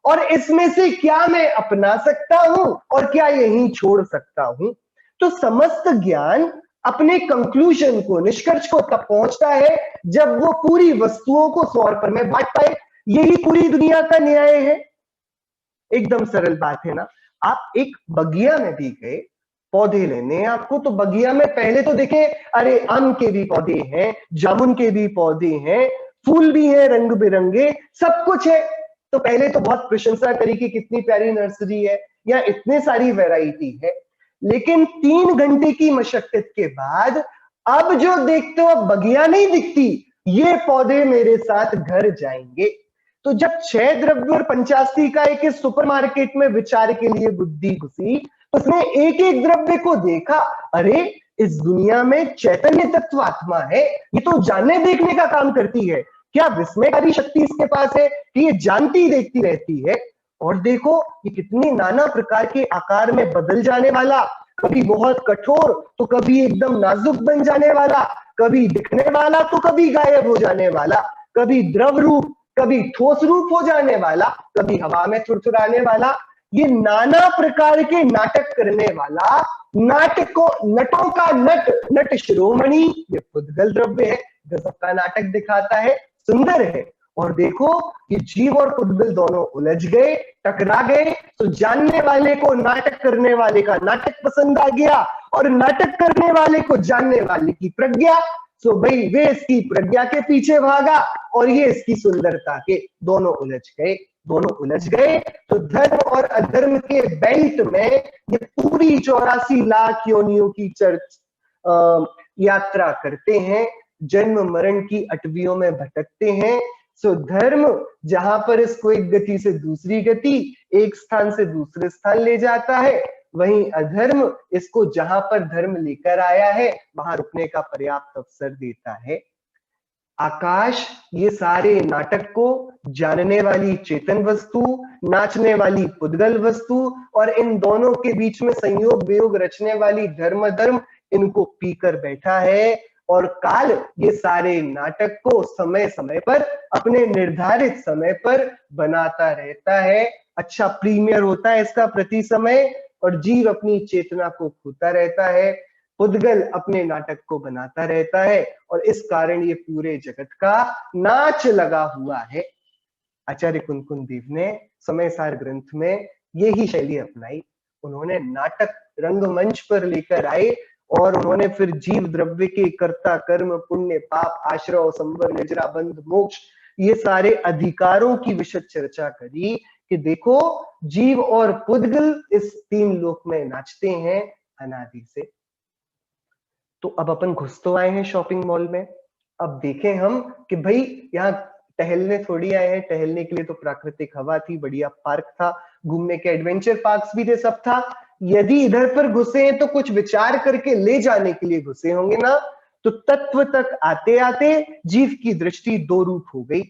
और इसमें से क्या मैं अपना सकता हूं और क्या यहीं छोड़ सकता हूं। तो समस्त ज्ञान अपने कंक्लूजन को, निष्कर्ष को तब पहुंचता है जब वो पूरी वस्तुओं को 100 रुपए में बांट पाए। यही पूरी दुनिया का न्याय है। एकदम सरल बात है ना? आप एक बगिया में भी गए पौधे लेने आपको, तो बगिया में पहले तो देखे, अरे आम के भी पौधे हैं, जामुन के भी पौधे हैं, फूल भी हैं रंग बिरंगे, सब कुछ है। तो पहले तो बहुत प्रशंसा करी कि कितनी प्यारी नर्सरी है, या इतने सारी वैरायटी है। लेकिन 3 घंटे की मशक्कत के बाद अब जो देखते हो, अब बगिया नहीं दिखती, ये पौधे मेरे साथ घर जाएंगे। तो जब 6 द्रव्य और 85 का एक सुपरमार्केट में विचार के लिए बुद्धि घुसी, उसने एक एक द्रव्य को देखा, अरे इस दुनिया में चैतन्य तत्व आत्मा है, ये तो जानने देखने का काम करती है, क्या विस्मयकारी शक्ति इसके पास है कि ये जानती देखती रहती है। और देखो ये कितनी नाना प्रकार के आकार में बदल जाने वाला, कभी बहुत कठोर तो कभी एकदम नाजुक बन जाने वाला, कभी दिखने वाला तो कभी गायब हो जाने वाला, कभी द्रव रूप, कभी ठोस रूप हो जाने वाला, कभी हवा में थुरथुराने वाला, ये नाना प्रकार के नाटक करने वाला, नाटकों, नटों का नट, नट शिरोमणि, ये पुद्गल द्रव्य है, गजब का नाटक दिखाता है, सुंदर है। और देखो ये जीव और पुद्गल दोनों उलझ गए, टकरा गए, तो जानने वाले को नाटक करने वाले का नाटक पसंद आ गया, और नाटक करने वाले को जानने वाले की प्रज्ञा। सो भाई वे इसकी प्रज्ञा के पीछे भागा और ये इसकी सुंदरता के, दोनों उलझ गए, दोनों उलझ गए। तो धर्म और अधर्म के बेल्ट में ये पूरी 84 लाख योनियों की यात्रा करते हैं, जन्म मरण की अटवियों में भटकते हैं। सो धर्म जहां पर इसको एक गति से दूसरी गति, एक स्थान से दूसरे स्थान ले जाता है, वहीं अधर्म इसको जहां पर धर्म लेकर आया है वहां रुकने का पर्याप्त अवसर देता है। आकाश ये सारे नाटक को जानने वाली चेतन वस्तु, नाचने वाली पुद्गल वस्तु, और इन दोनों के बीच में संयोग वियोग रचने वाली धर्म धर्म, इनको पीकर बैठा है और काल ये सारे नाटक को समय समय पर अपने निर्धारित समय पर बनाता रहता है। अच्छा प्रीमियर होता है इसका प्रति समय और जीव अपनी चेतना को खोता रहता है, पुद्गल अपने नाटक को बनाता रहता है और इस कारण ये पूरे जगत का नाच लगा हुआ है। आचार्य कुनकुन देव ने समय सार ग्रंथ में यही शैली अपनाई। उन्होंने नाटक रंगमंच पर लेकर आए और उन्होंने फिर जीव द्रव्य के कर्ता कर्म पुण्य पाप आश्रव संवर निजरा बंध मोक्ष ये सारे अधिकारों की विशद चर्चा करी कि देखो जीव और पुद्गल इस तीन लोक में नाचते हैं अनादि से। तो अब अपन घुस तो आए हैं शॉपिंग मॉल में, अब देखें हम कि भाई यहाँ टहलने थोड़ी आए हैं, टहलने के लिए तो प्राकृतिक हवा थी, बढ़िया पार्क था, घूमने के एडवेंचर पार्क्स भी थे, सब था। यदि इधर पर घुसे हैं तो कुछ विचार करके ले जाने के लिए घुसे होंगे ना। तो तत्व तक आते आते जीव की दृष्टि दो रूप हो गई,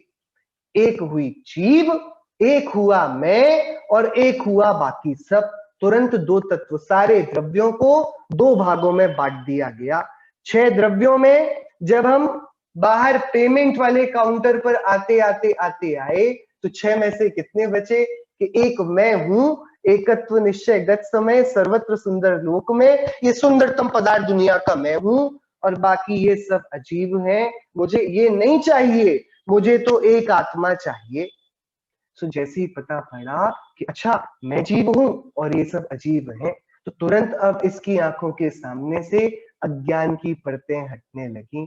एक हुई जीव, एक हुआ मैं और एक हुआ बाकी सब। तुरंत दो तत्व सारे द्रव्यों को दो भागों में बांट दिया गया। 6 द्रव्यों में जब हम बाहर पेमेंट वाले काउंटर पर आते आते आते आए तो 6 में से कितने बचे कि एक मैं हूं, एकत्व निश्चय गत समय सर्वत्र सुंदर लोक में, ये सुंदरतम पदार्थ दुनिया का मैं हूं और बाकी ये सब अजीब हैं, मुझे ये नहीं चाहिए, मुझे तो एक आत्मा चाहिए। सो जैसे ही पता पड़ा कि अच्छा मैं जीव हूं और ये सब अजीब हैं, तो तुरंत अब इसकी आंखों के सामने से अज्ञान की परतें हटने लगी।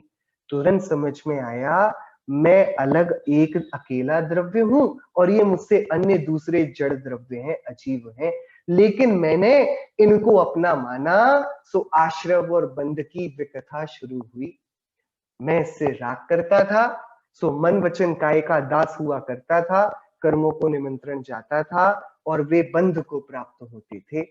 तुरंत समझ में आया मैं अलग एक अकेला द्रव्य हूं और ये मुझसे अन्य दूसरे जड़ द्रव्य हैं, अजीब हैं, लेकिन मैंने इनको अपना माना। सो आश्रव और बंध की विकथा शुरू हुई। मैं इससे राग करता था, सो मन वचन काय का दास हुआ करता था, कर्मों को निमंत्रण जाता था और वे बंध को प्राप्त होते थे।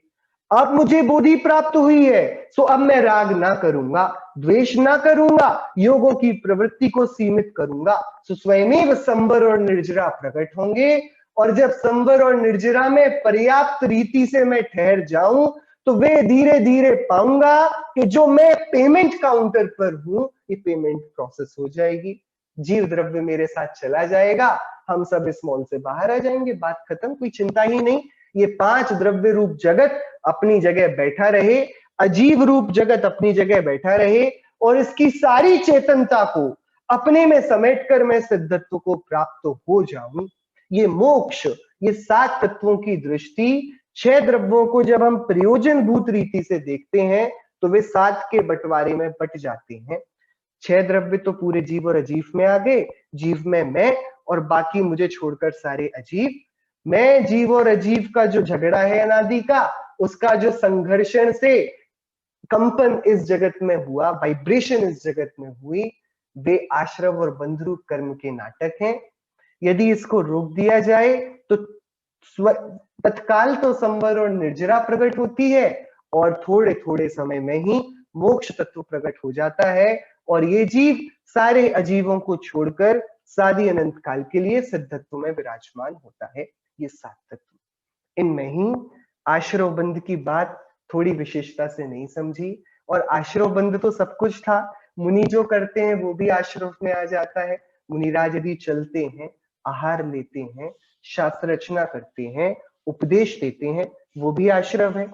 अब मुझे बोधि प्राप्त हुई है, सो अब मैं राग ना करूंगा, द्वेष ना करूंगा, योगों की प्रवृत्ति को सीमित करूंगा। सो स्वयं संवर और निर्जरा प्रकट होंगे और जब संवर और निर्जरा में पर्याप्त रीति से मैं ठहर जाऊं तो वे धीरे धीरे पाऊंगा कि जो मैं पेमेंट काउंटर पर हूं ये पेमेंट प्रोसेस हो जाएगी, जीव द्रव्य मेरे साथ चला जाएगा, हम सब इस मॉल से बाहर आ जाएंगे, बात खत्म, कोई चिंता ही नहीं। ये 5 द्रव्य रूप जगत अपनी जगह बैठा रहे, अजीब रूप जगत अपनी जगह बैठा रहे और इसकी सारी चेतनता को अपने में समेटकर मैं सिद्धत्व को प्राप्त हो जाऊं। ये मोक्ष, ये 7 तत्वों की दृष्टि 6 द्रव्यों को जब हम प्रयोजन भूत रीति से देखते हैं तो वे 7 के बंटवारे में बट जाते हैं। 6 द्रव्य तो पूरे जीव और अजीव में आ गए, जीव में मैं और बाकी मुझे छोड़कर सारे अजीब। मैं जीव और अजीव का जो झगड़ा है अनादि का, उसका जो संघर्षण से कंपन इस जगत में हुआ, वाइब्रेशन इस जगत में हुई, वे आश्रव और बंधरूप कर्म के नाटक हैं। यदि इसको रोक दिया जाए तो तत्काल तो संवर और निर्जरा प्रकट होती है और थोड़े थोड़े समय में ही मोक्ष तत्व प्रकट हो जाता है और ये जीव सारे अजीवों को छोड़कर सादी अनंत काल के लिए सिद्धत्व में विराजमान होता है। ये 7 तत्व, इनमें ही आश्रव बंध की बात थोड़ी विशेषता से नहीं समझी और आश्रव बंध तो सब कुछ था, मुनि जो करते हैं वो भी आश्रव में आ जाता है। मुनिराज यदि चलते हैं, आहार लेते हैं, शास्त्र रचना करते हैं, उपदेश देते हैं, वो भी आश्रव है।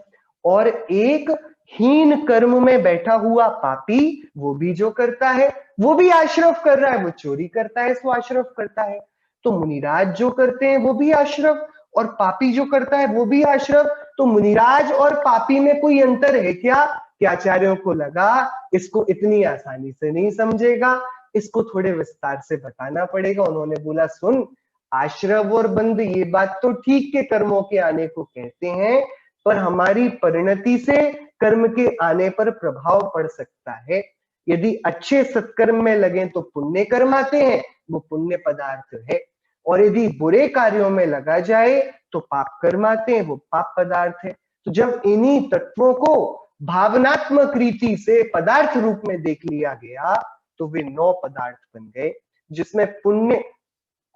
और एक हीन कर्म में बैठा हुआ पापी वो भी जो करता है वो भी आश्रव कर रहा है, वो चोरी करता है सो आश्रव करता है। तो मुनिराज जो करते हैं वो भी आश्रव और पापी जो करता है वो भी आश्रव। तो मुनिराज और पापी में कोई अंतर है क्या? कि आचार्यों को लगा इसको इतनी आसानी से नहीं समझेगा, इसको थोड़े विस्तार से बताना पड़ेगा। उन्होंने बोला सुन, आश्रव और बंध ये बात तो ठीक के कर्मों के आने को कहते हैं, पर हमारी परिणति से कर्म के आने पर प्रभाव पड़ सकता है। यदि अच्छे सत्कर्म में लगे तो पुण्य कर्म आते हैं, वो पुण्य पदार्थ है, और यदि बुरे कार्यों में लगा जाए तो पाप कर्म आते हैं, वो पाप पदार्थ है। तो जब इन्हीं तत्वों को भावनात्मक रीति से पदार्थ रूप में देख लिया गया तो वे 9 पदार्थ बन गए, जिसमें पुण्य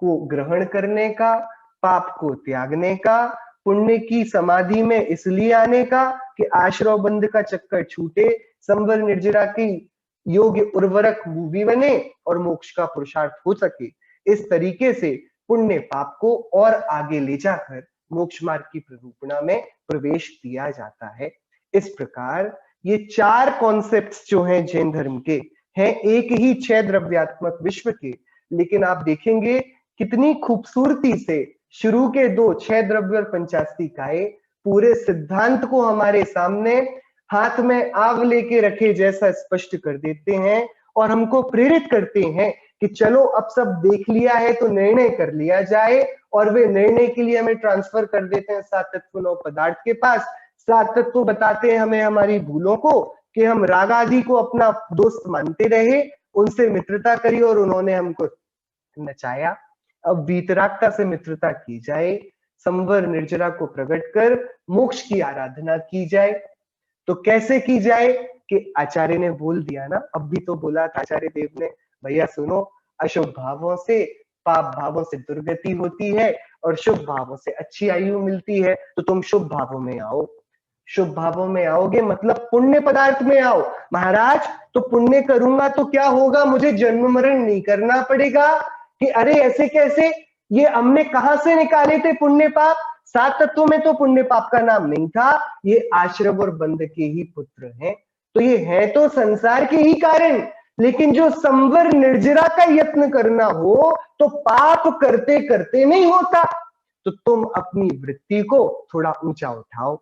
को ग्रहण करने का, पाप को त्यागने का, पुण्य की समाधि में इसलिए आने का कि आश्रव बंध का चक्कर छूटे, संवर निर्जरा की योग्य उर्वरक मूवी बने और मोक्ष का पुरुषार्थ हो सके। इस तरीके से पुण्य पाप को और आगे ले जाकर मोक्ष मार्ग की प्ररूपणा में प्रवेश दिया जाता है। इस प्रकार ये 4 कॉन्सेप्ट्स जो हैं जैन धर्म के, हैं एक ही 6 द्रव्यात्मक विश्व के, लेकिन आप देखेंगे कितनी खूबसूरती से शुरू के 2 6 द्रव्य और पंचास्तिकाएं पूरे सिद्धांत को हमारे सामने हाथ में आव लेके रखे जैसा स्पष्ट कर देते हैं और हमको प्रेरित करते हैं कि चलो अब सब देख लिया है तो निर्णय कर लिया जाए। और वे निर्णय के लिए हमें ट्रांसफर कर देते हैं 7 तत्व 9 पदार्थ के पास। 7 तत्व बताते हैं हमें हमारी भूलों को कि हम राग आदि को अपना दोस्त मानते रहे, उनसे मित्रता करी और उन्होंने हमको नचाया। अब वीतरागता से मित्रता की जाए, संवर निर्जरा को प्रकट कर मोक्ष की आराधना की जाए। तो कैसे की जाए कि आचार्य ने बोल दिया ना, अब भी तो बोला था आचार्य देव ने, भैया सुनो, अशुभ भावों से, पाप भावों से दुर्गति होती है और शुभ भावों से अच्छी आयु मिलती है। तो तुम शुभ भावों में आओ। शुभ भावों में आओगे मतलब पुण्य पदार्थ में आओ। महाराज तो पुण्य करूंगा तो क्या होगा, मुझे जन्म मरण नहीं करना पड़ेगा। कि अरे ऐसे कैसे, ये हमने कहां से निकाले थे पुण्य पाप? 7 तत्वों में तो पुण्य पाप का नाम नहीं था, ये आश्रव और बंध के ही पुत्र हैं। तो ये है तो संसार के ही कारण, लेकिन जो संवर निर्जरा का यत्न करना हो तो पाप करते करते नहीं होता। तो तुम अपनी वृत्ति को थोड़ा ऊंचा उठाओ,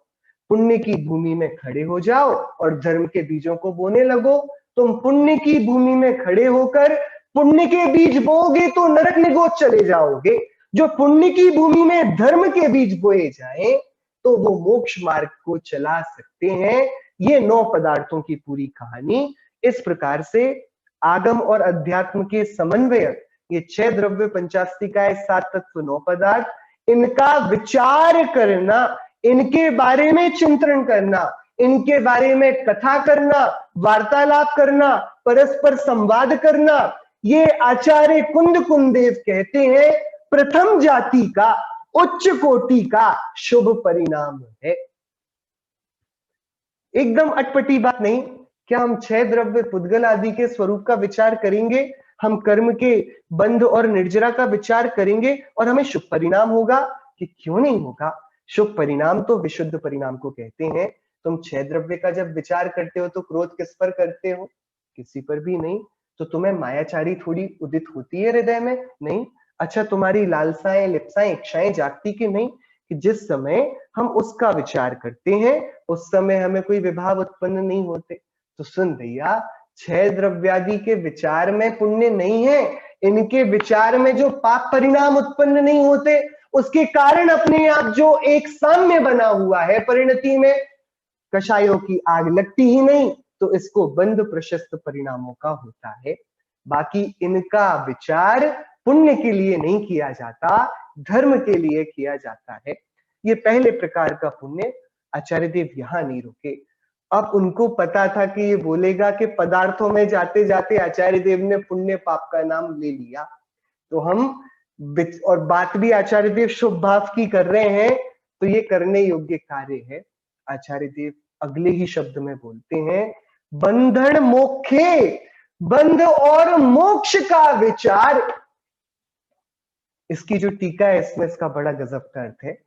पुण्य की भूमि में खड़े हो जाओ और धर्म के बीजों को बोने लगो। तुम पुण्य की भूमि में खड़े होकर पुण्य के बीज बोओगे तो नरक निगोच चले जाओगे। जो पुण्य की भूमि में धर्म के बीज बोए जाएं तो वो मोक्ष मार्ग को चला सकते हैं। ये 9 पदार्थों की पूरी कहानी। इस प्रकार से आगम और अध्यात्म के समन्वय, ये 6 द्रव्य पंचास्तिकाएं, 7 तत्व 9 पदार्थ, इनका विचार करना, इनके बारे में चिंतन करना, इनके बारे में कथा करना, वार्तालाप करना, परस्पर संवाद करना, ये आचार्य कुंद कुंदेव कहते हैं प्रथम जाति का, उच्च कोटि का शुभ परिणाम है। एकदम अटपटी बात नहीं। क्या हम 6 द्रव्य पुद्गल आदि के स्वरूप का विचार करेंगे, हम कर्म के बंध और निर्जरा का विचार करेंगे और हमें शुभ परिणाम होगा? कि क्यों नहीं होगा। शुभ परिणाम तो विशुद्ध परिणाम को कहते हैं। तुम 6 द्रव्य का जब विचार करते हो तो क्रोध किस पर करते हो? किसी पर भी नहीं। तो तुम्हें मायाचारी थोड़ी उदित होती है हृदय में? नहीं। अच्छा, तुम्हारी लालसाएं, लिप्साएं, इच्छाएं जागती कि नहीं? कि जिस समय हम उसका विचार करते हैं उस समय हमें कोई विभाव उत्पन्न नहीं होते। तो सुन भैया, 6 द्रव्यादि के विचार में पुण्य नहीं है, इनके विचार में जो पाप परिणाम उत्पन्न नहीं होते उसके कारण अपने आप जो एक साम्य बना हुआ है, परिणति में कषायों की आग लगती ही नहीं, तो इसको बंध प्रशस्त परिणामों का होता है। बाकी इनका विचार पुण्य के लिए नहीं किया जाता, धर्म के लिए किया जाता है। ये पहले प्रकार का पुण्य। आचार्य देव यहां नहीं रुके। अब उनको पता था कि ये बोलेगा कि पदार्थों में जाते जाते आचार्य देव ने पुण्य पाप का नाम ले लिया। तो हम, और बात भी आचार्य देव शुभ भाव की कर रहे हैं, तो ये करने योग्य कार्य है। आचार्य देव अगले ही शब्द में बोलते हैं, बंधन मोक्षे, बंध और मोक्ष का विचार। इसकी जो टीका है इसमें इसका बड़ा गजब का अर्थ है।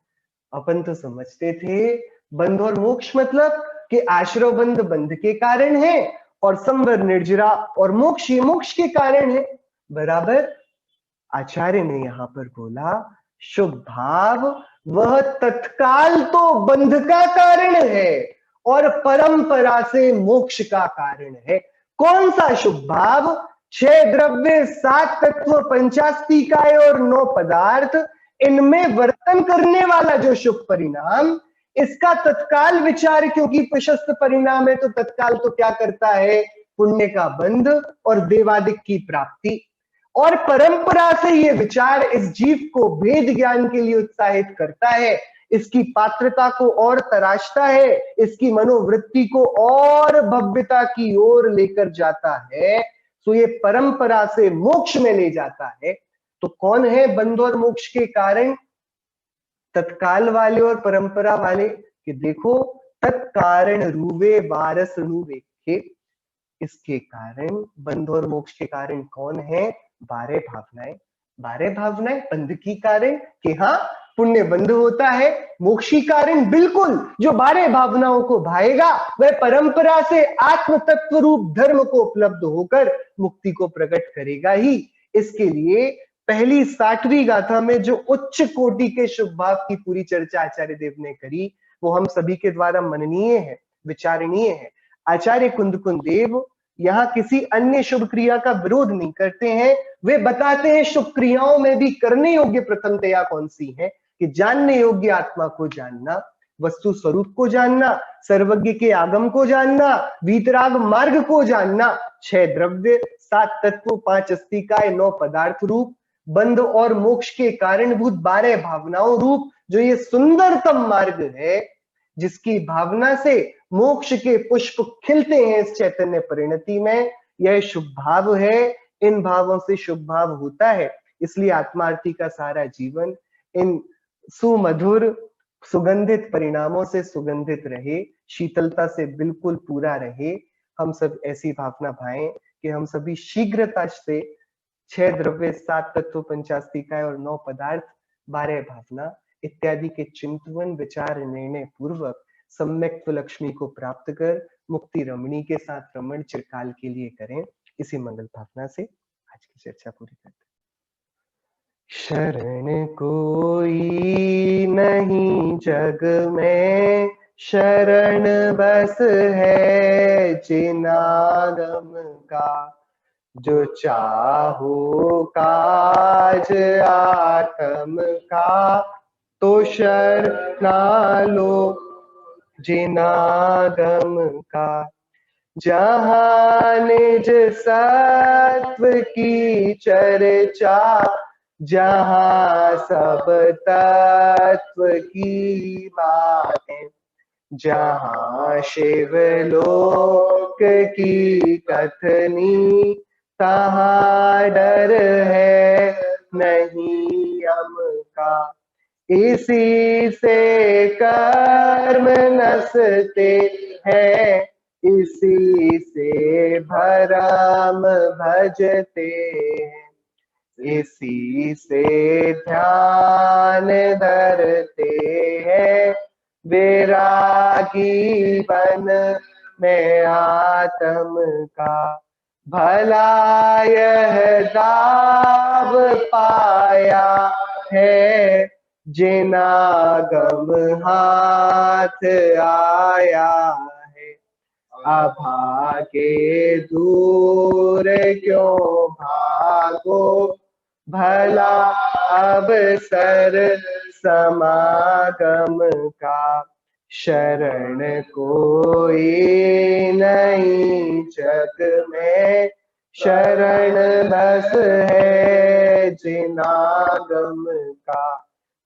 अपन तो समझते थे बंध और मोक्ष मतलब कि आश्रव बंध बंध के कारण है और संवर निर्जरा और मोक्ष ये मोक्ष के कारण है। बराबर। आचार्य ने यहां पर बोला शुभ भाव वह तत्काल तो बंध का कारण है और परंपरा से मोक्ष का कारण है। कौन सा शुभ भाव? 6 द्रव्य, 7 तत्व, पंचास्तिकाएं और 9 पदार्थ, इनमें वर्तन करने वाला जो शुभ परिणाम, इसका तत्काल विचार, क्योंकि प्रशस्त परिणाम है तो तत्काल तो क्या करता है? पुण्य का बंध और देवादिक की प्राप्ति। और परंपरा से ये विचार इस जीव को वेद ज्ञान के लिए उत्साहित करता है, इसकी पात्रता को और तराशता है, इसकी मनोवृत्ति को और भव्यता की ओर लेकर जाता है। तो ये परंपरा से मोक्ष में ले जाता है। तो कौन है बंध और मोक्ष के कारण? तत्काल वाले और परंपरा वाले। कि देखो, तत्कारण रूवे वारस नुवेखे। इसके कारण, बंध और मोक्ष के कारण कौन है? 12 भावनाएं। 12 भावनाएं बंध की कारण कि हाँ पुण्य बंध होता है, मोक्षी कारण बिल्कुल जो 12 भावनाओं को भाएगा वह परंपरा से आत्म तत्व रूप धर्म को उपलब्ध होकर मुक्ति को प्रकट करेगा ही। इसके लिए पहली 60वीं गाथा में जो उच्च कोटि के शुभ भाव की पूरी चर्चा आचार्य देव ने करी वो हम सभी के द्वारा मननीय है, विचारणीय है। आचार्य कुंद देव यहाँ किसी अन्य शुभ क्रिया का विरोध नहीं करते हैं, वे बताते हैं शुभ क्रियाओं में भी करने योग्य प्रथमतया कौन सी है कि जानने योग्य आत्मा को जानना, वस्तु स्वरूप को जानना, सर्वज्ञ के आगम को जानना, वीतराग मार्ग को जानना, 6 द्रव्य, 7 तत्व, 5 अस्तिकाय, 9 पदार्थ रूप, बंध और मोक्ष के कारणभूत 12 भावनाओं रूप जो ये सुंदरतम मार्ग है जिसकी भावना से मोक्ष के पुष्प खिलते हैं इस चैतन्य परिणति में, यह शुभ भाव है। इन भावों से शुभ भाव होता है, इसलिए आत्मार्थी का सारा जीवन इन सुमधुर सुगंधित परिणामों से सुगंधित रहे, शीतलता से बिल्कुल पूरा रहे। हम सब ऐसी भावना भाएं कि हम सभी शीघ्रता से 6 द्रव्य, 7 तत्व, 5 अस्तिकाय और 9 पदार्थ, 12 भावना इत्यादि के चिंतन विचार निर्णय पूर्वक सम्यक लक्ष्मी को प्राप्त कर मुक्ति रमणी के साथ रमण चिरकाल के लिए करें। इसी मंगल भावना से आज की चर्चा पूरी करते हैं। शरण कोई नहीं जग में, शरण बस है जिनागम का। जो चाहो काज आत्म का, तो शरणा लो जिनागम का। जहाँ निज सत्व की चर्चा, जहाँ सब तत्व की बातें, जहाँ शिव लोक की कथनी, तहाँ डर है नहीं यम का। इसी से कर्म नसते हैं, इसी से भरम भजते हैं, इसी से ध्यान धरते हैं। वैरागी बन में आत्म का, भला यह दाव पाया है, जिनागम हाथ आया है। अभागे दूर क्यों भागो, भला अवसर समागम का। शरण कोई नहीं जग में, शरण बस है जिनागम का।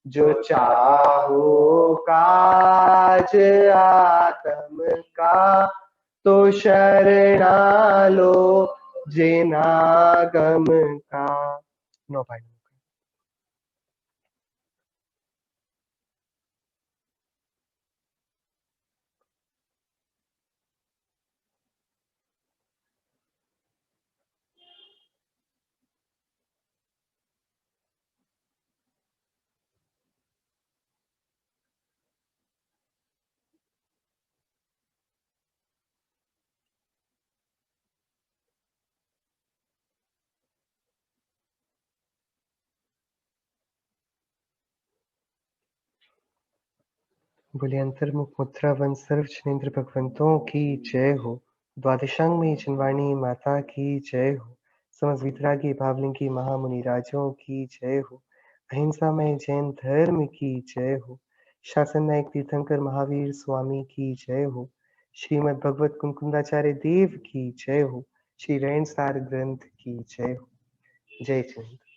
जो चाहो काज आत्म का, तो शरणा लो जिनागम का। नो भाई। बोले अंतर्मुख मुद्रा वन सर्व जनेन्द्र भगवंतों की जय हो। द्वादशांग में जनवाणी माता की जय हो। समस्त वितरागी भावलिंगी महामुनि राजों की जय हो। अहिंसा में जैन धर्म की जय हो। शासन नायक तीर्थंकर महावीर स्वामी की जय हो। श्रीमद् भगवत कुंकुंदाचार्य देव की जय हो। श्री रैनसार ग्रंथ की जय हो। जय चंद्र।